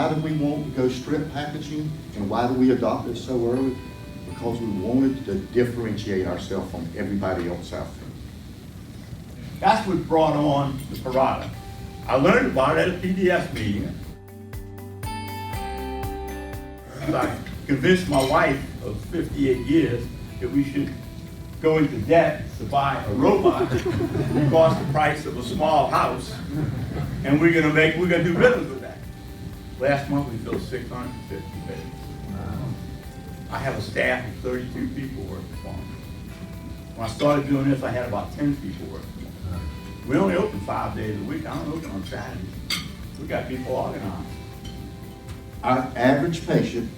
why do we want to go strip packaging, and why do we adopt it so early? Because we wanted to differentiate ourselves from everybody else out there. That's what brought on the Parada. I learned about it at a PDS meeting. I convinced my wife of 58 years that we should go into debt to buy a robot that cost the price of a small house, and we're gonna do business with that. Last month we filled 650 beds. I have a staff of 32 people working for me. When I started doing this, I had about 10 people working for me. We only open 5 days a week. I don't open on Saturdays. We got people organized. Our average patient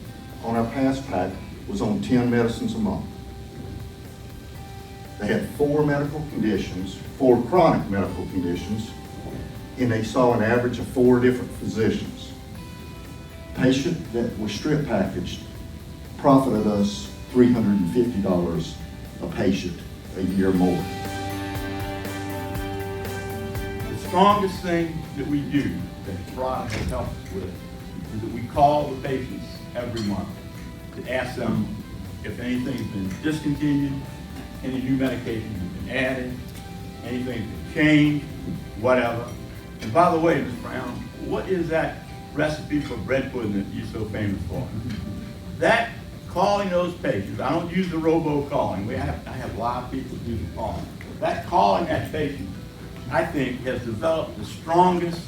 on our pass pack was on 10 medicines a month. They had 4 medical conditions, 4 chronic medical conditions, and they saw an average of 4 different physicians. Patient that was strip packaged profited us $350 a patient a year more. The strongest thing that we do, that Parada has helped us with, is that we call the patients every month to ask them if anything's been discontinued, any new medications have been added, anything's been changed, whatever. And by the way, Ms. Brown, what is that recipe for bread pudding that you're so famous for? That calling those patients, I don't use the robo-calling. I have live people do the calling. That calling that patient, I think, has developed the strongest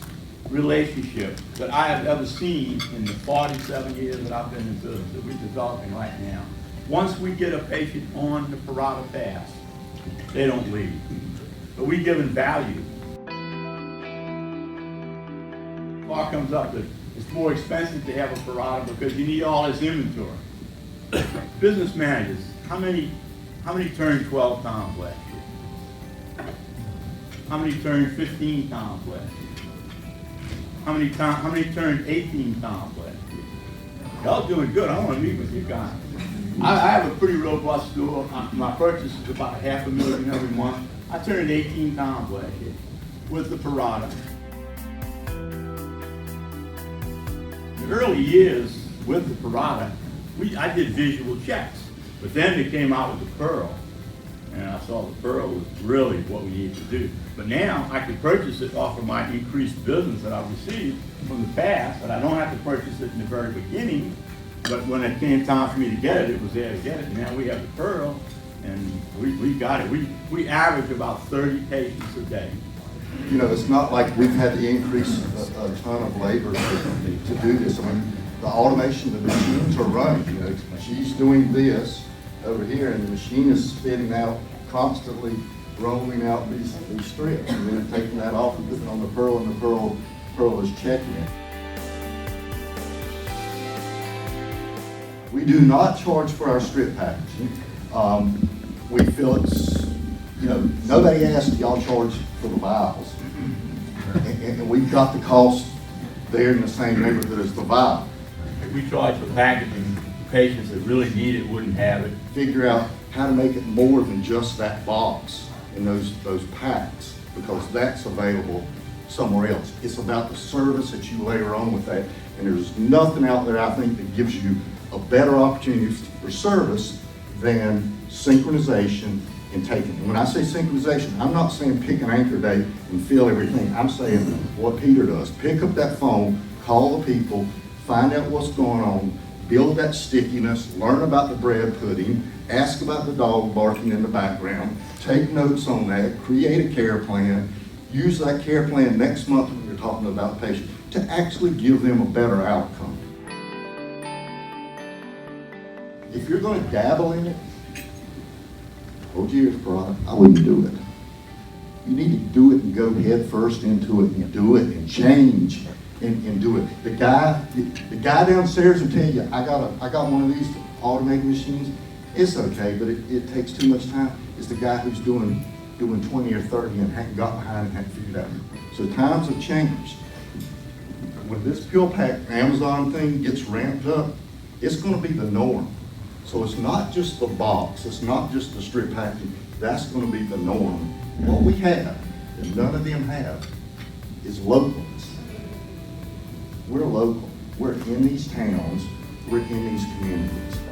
relationship that I have ever seen in the 47 years that I've been in business that we're developing right now. Once we get a patient on the Parada pass, they don't leave. But we give them value. Bar comes up that it's more expensive to have a Parada because you need all this inventory. Business managers, how many turned 12 times last year? How many turned 15 times last year? How many turned 18 times last year? Y'all doing good. I want to meet with you guys. I have a pretty robust store. My purchase is about $500,000 every month. I turned 18 times last year with the Parada. In the early years with the Parada, I did visual checks, but then they came out with the Pearl, and I saw the Pearl was really what we need to do. But now I can purchase it off of my increased business that I've received from the past, but I don't have to purchase it in the very beginning. But when it came time for me to get it, it was there to get it. And now we have the Pearl, and we got it. We average about 30 patients a day. You know, it's not like we've had to increase a ton of labor to do this. I mean, the automation, the machines are running. You know, she's doing this over here, and the machine is spitting out, constantly rolling out these strips, and then taking that off and putting it on the Pearl, and the Pearl is checking it. We do not charge for our strip packaging. We feel it's, you know, nobody asks y'all charge for the vials. And we've got the cost there in the same neighborhood as the vial. If we charge for packaging, patients that really need it wouldn't have it. Figure out how to make it more than just that box and those packs, because that's available somewhere else. It's about the service that you layer on with that, and there's nothing out there, I think, that gives you a better opportunity for service than synchronization and taking. And when I say synchronization, I'm not saying pick an anchor date and fill everything. I'm saying what Peter does. Pick up that phone, call the people, find out what's going on, build that stickiness, learn about the bread pudding, ask about the dog barking in the background, take notes on that, create a care plan, use that care plan next month when you're talking about the patient to actually give them a better outcome. If you're going to dabble in it, years product, I wouldn't do it. You need to do it and go head first into it and do it and change and do it. The guy downstairs will tell you, I got one of these automated machines. It's okay, but it takes too much time. It's the guy who's doing 20 or 30 and hadn't got behind and hadn't figured out. So times have changed. When this pill pack Amazon thing gets ramped up, it's going to be the norm. So it's not just the box, it's not just the strip packaging, that's going to be the norm. What we have, and none of them have, is locals. We're local. We're in these towns, we're in these communities.